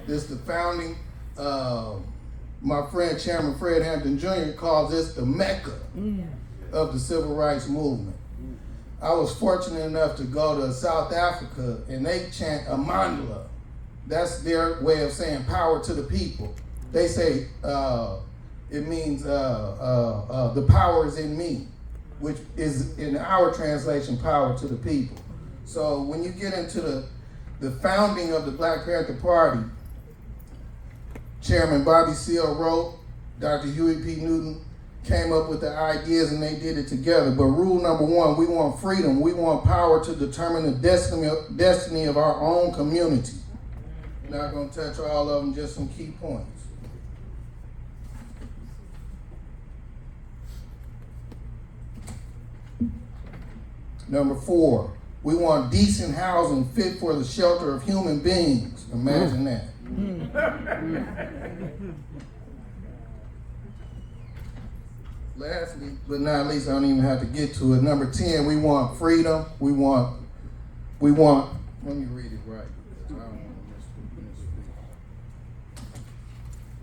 This the founding, my friend Chairman Fred Hampton Jr. calls this the Mecca of the civil rights movement. I was fortunate enough to go to South Africa, and they chant a mandala. That's their way of saying power to the people. They say it means the power is in me, which is in our translation, power to the people. So when you get into the founding of the Black Panther Party, Chairman Bobby Seale wrote, Dr. Huey P. Newton came up with the ideas and they did it together. But rule number one, we want freedom. We want power to determine the destiny of our own community. Not gonna touch all of them, just some key points. Number 4, we want decent housing fit for the shelter of human beings. Imagine that. Lastly, but not least, I don't even have to get to it. Number 10, we want freedom. We want, let me read it right. I don't want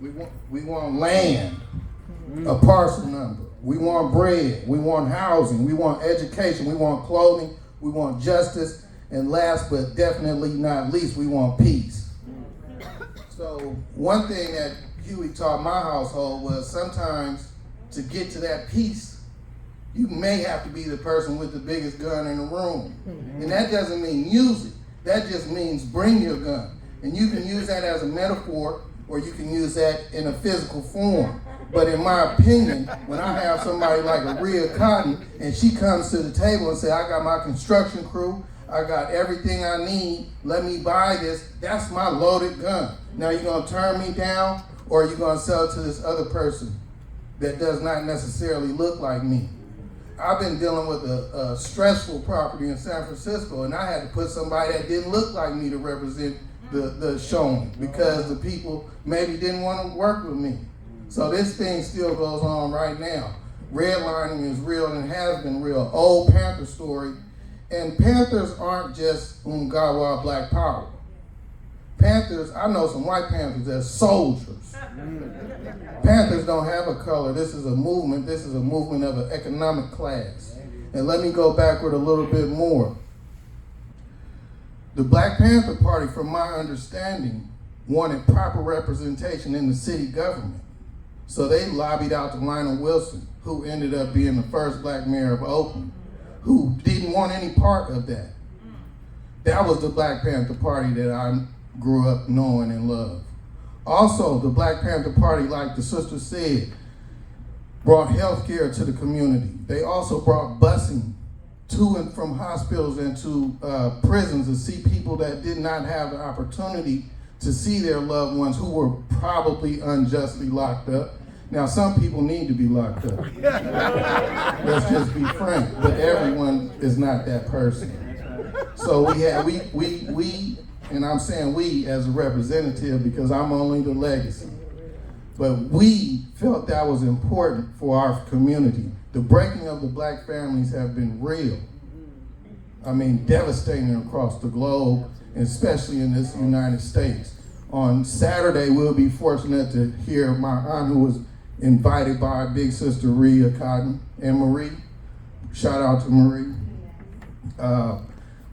to miss. We want land, a parcel number. We want bread. We want housing. We want education. We want clothing. We want justice. And last but definitely not least, we want peace. So one thing that Huey taught my household was sometimes to get to that peace, you may have to be the person with the biggest gun in the room. And that doesn't mean use it. That just means bring your gun. And you can use that as a metaphor, or you can use that in a physical form. But in my opinion, when I have somebody like a Rhea Cotton and she comes to the table and says, I got my construction crew, I got everything I need, let me buy this, that's my loaded gun. Now you're gonna turn me down, or you're gonna sell it to this other person that does not necessarily look like me. I've been dealing with a stressful property in San Francisco, and I had to put somebody that didn't look like me to represent the showing, because the people maybe didn't want to work with me. So this thing still goes on right now. Redlining is real and has been real. Old Panther story. And Panthers aren't just Ungawa Black Power. Panthers, I know some white Panthers as soldiers. Panthers don't have a color. This is a movement. This is a movement of an economic class. And let me go backward a little bit more. The Black Panther Party, from my understanding, wanted proper representation in the city government. So they lobbied out to Lionel Wilson, who ended up being the first black mayor of Oakland, who didn't want any part of that. That was the Black Panther Party that I grew up knowing and loved. Also, the Black Panther Party, like the sister said, brought health care to the community. They also brought busing to and from hospitals and to prisons to see people that did not have the opportunity to see their loved ones who were probably unjustly locked up. Now, some people need to be locked up. Let's just be frank, but everyone is not that person. So we, and I'm saying we as a representative because I'm only the legacy, but we felt that was important for our community. The breaking of the black families have been real. I mean, devastating across the globe, especially in this United States. On Saturday, we'll be fortunate to hear my aunt, who was invited by our big sister, Rhea Cotton, and Marie. Shout out to Marie.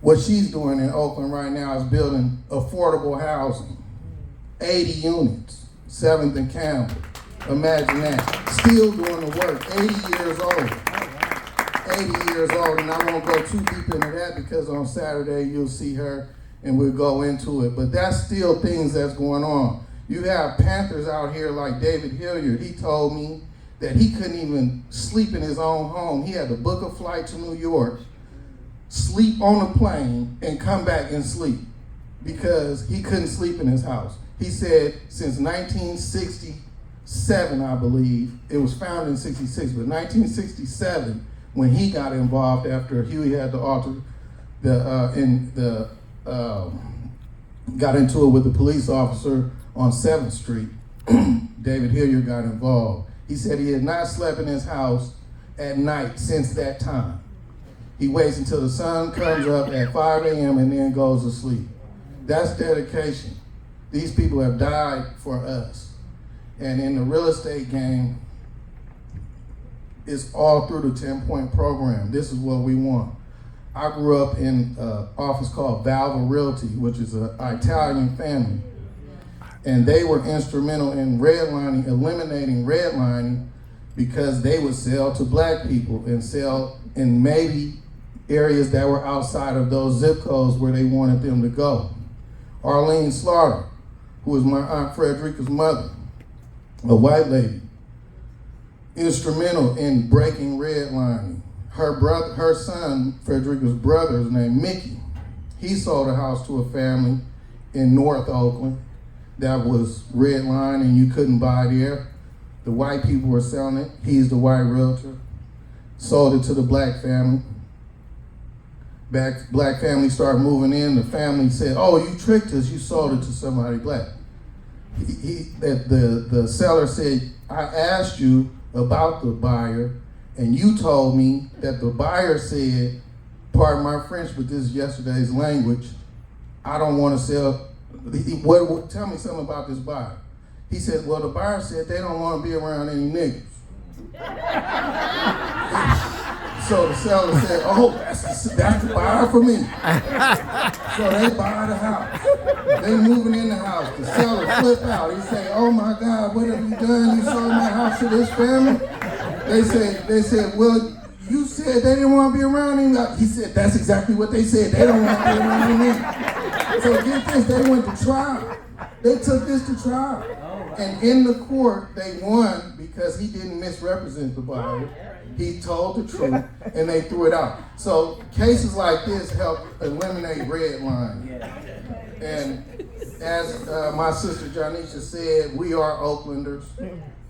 What she's doing in Oakland right now is building affordable housing. 80 units, 7th and Campbell. Imagine that. Still doing the work, 80 years old. 80 years old, and I won't go too deep into that because on Saturday you'll see her and we'll go into it. But that's still things that's going on. You have Panthers out here like David Hilliard. He told me that he couldn't even sleep in his own home. He had to book a flight to New York, sleep on a plane, and come back and sleep because he couldn't sleep in his house. He said since 1967, I believe, it was founded in 66, but 1967, when he got involved after Huey had got into it with the police officer on 7th Street, David Hilliard got involved. He said he had not slept in his house at night since that time. He waits until the sun comes up at 5 a.m. and then goes to sleep. That's dedication. These people have died for us. And in the real estate game, it's all through the 10-point program. This is what we want. I grew up in an office called Valva Realty, which is an Italian family. And they were instrumental in redlining, eliminating redlining, because they would sell to black people and sell in maybe areas that were outside of those zip codes where they wanted them to go. Arlene Slaughter, who was my Aunt Frederica's mother, a white lady, instrumental in breaking redlining. Her son, Frederica's brother, is named Mickey. He sold a house to a family in North Oakland that was redlined and you couldn't buy there. The white people were selling it. He's the white realtor. Sold it to the black family. Black family started moving in. The family said, "Oh, you tricked us. You sold it to somebody black." The seller said, "I asked you about the buyer, and you told me that the buyer said, pardon my French, but this is yesterday's language, I don't want to sell." Tell me something about this buyer. He said, "Well, the buyer said they don't want to be around any niggas." So the seller said, "Oh, that's the buyer for me." So they buy the house. They moving in the house. The seller flip out. He say, "Oh my God, what have you done? You sold my house to this family?" They said, "Well, you said they didn't want to be around him." He said, "That's exactly what they said. They don't want to be around him." So get this, they went to trial. They took this to trial. And in the court, they won because he didn't misrepresent the buyer. He told the truth, and they threw it out. So cases like this help eliminate redlining. And as my sister Janisha said, we are Oaklanders.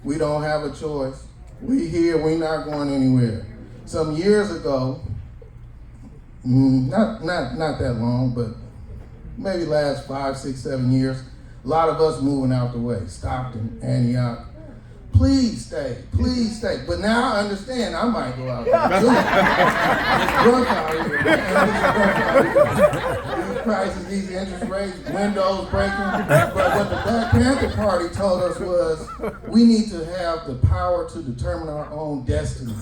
We don't have a choice. We here, we not going anywhere. Some years ago, not that long, but maybe last 5, 6, 7 years, a lot of us moving out the way. Stockton, Antioch. Please stay, please stay. But now I understand I might go out there too. It's rough out here, man. It's rough out here. These prices, these interest rates, windows breaking. But what the Black Panther Party told us was we need to have the power to determine our own destiny.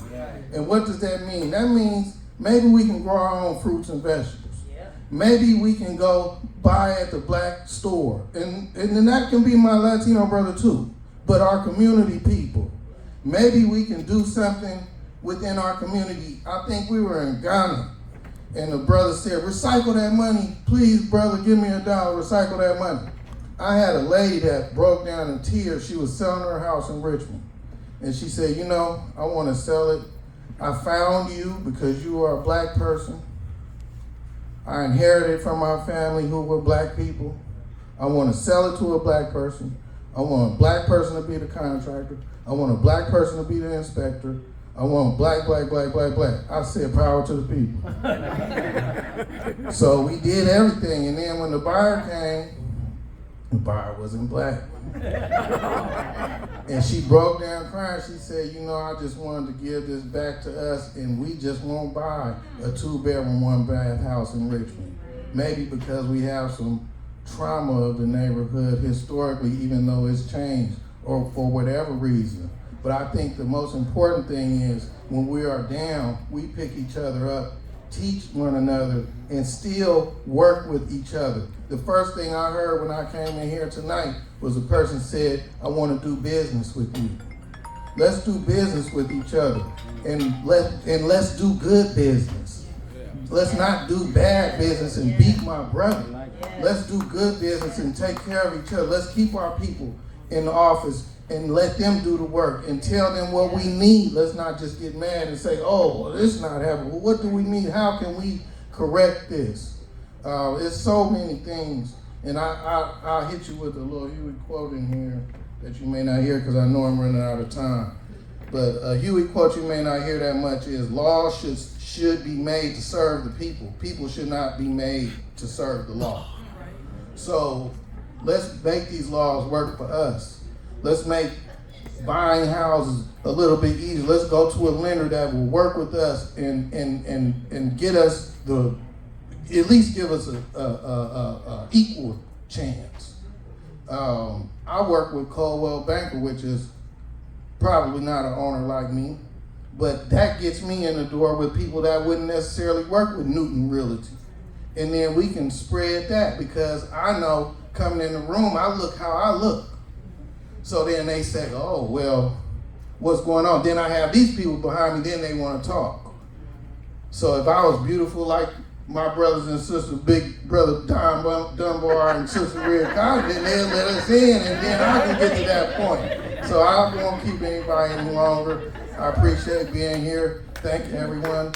And what does that mean? That means maybe we can grow our own fruits and vegetables. Maybe we can go buy at the black store. And then that can be my Latino brother too. But our community people, maybe we can do something within our community. I think we were in Ghana, and the brother said, "Recycle that money. Please, brother, give me $1. Recycle that money." I had a lady that broke down in tears. She was selling her house in Richmond. And she said, "You know, I want to sell it. I found you because you are a black person. I inherited from my family who were black people. I want to sell it to a black person. I want a black person to be the contractor. I want a black person to be the inspector. I want black. I said, power to the people. So we did everything. And then when the buyer came, the buyer wasn't black. And she broke down crying. She said, "You know, I just wanted to give this back to us, and we just won't buy a 2-bedroom, 1-bath house in Richmond. Maybe because we have some trauma of the neighborhood historically, even though it's changed, or for whatever reason. But I think the most important thing is when we are down, we pick each other up, teach one another, and still work with each other. The first thing I heard when I came in here tonight was a person said, "I want to do business with you." Let's do business with each other, and let's do good business. Let's not do bad business and beat my brother. Let's do good business and take care of each other. Let's keep our people in the office and let them do the work and tell them what we need. Let's not just get mad and say, "Oh, well, this is not happening. Well, what do we need? How can we correct this?" It's so many things. And I'll hit you with a little Huey quote in here that you may not hear because I know I'm running out of time. But a Huey quote you may not hear that much is, "Laws should be made to serve the people. People should not be made to serve the law." So let's make these laws work for us. Let's make buying houses a little bit easier. Let's go to a lender that will work with us and get us at least give us a equal chance. I work with Coldwell Banker, which is probably not an owner like me, but that gets me in the door with people that wouldn't necessarily work with Newton Realty. And then we can spread that, because I know coming in the room, I look how I look. So then they say, oh, well, what's going on? Then I have these people behind me, then they want to talk. So if I was beautiful like my brothers and sisters, big brother Don Dunbar and sister Red Condon, they'll let us in, and then I can get to that point. So I won't keep anybody any longer. I appreciate being here. Thank you, everyone.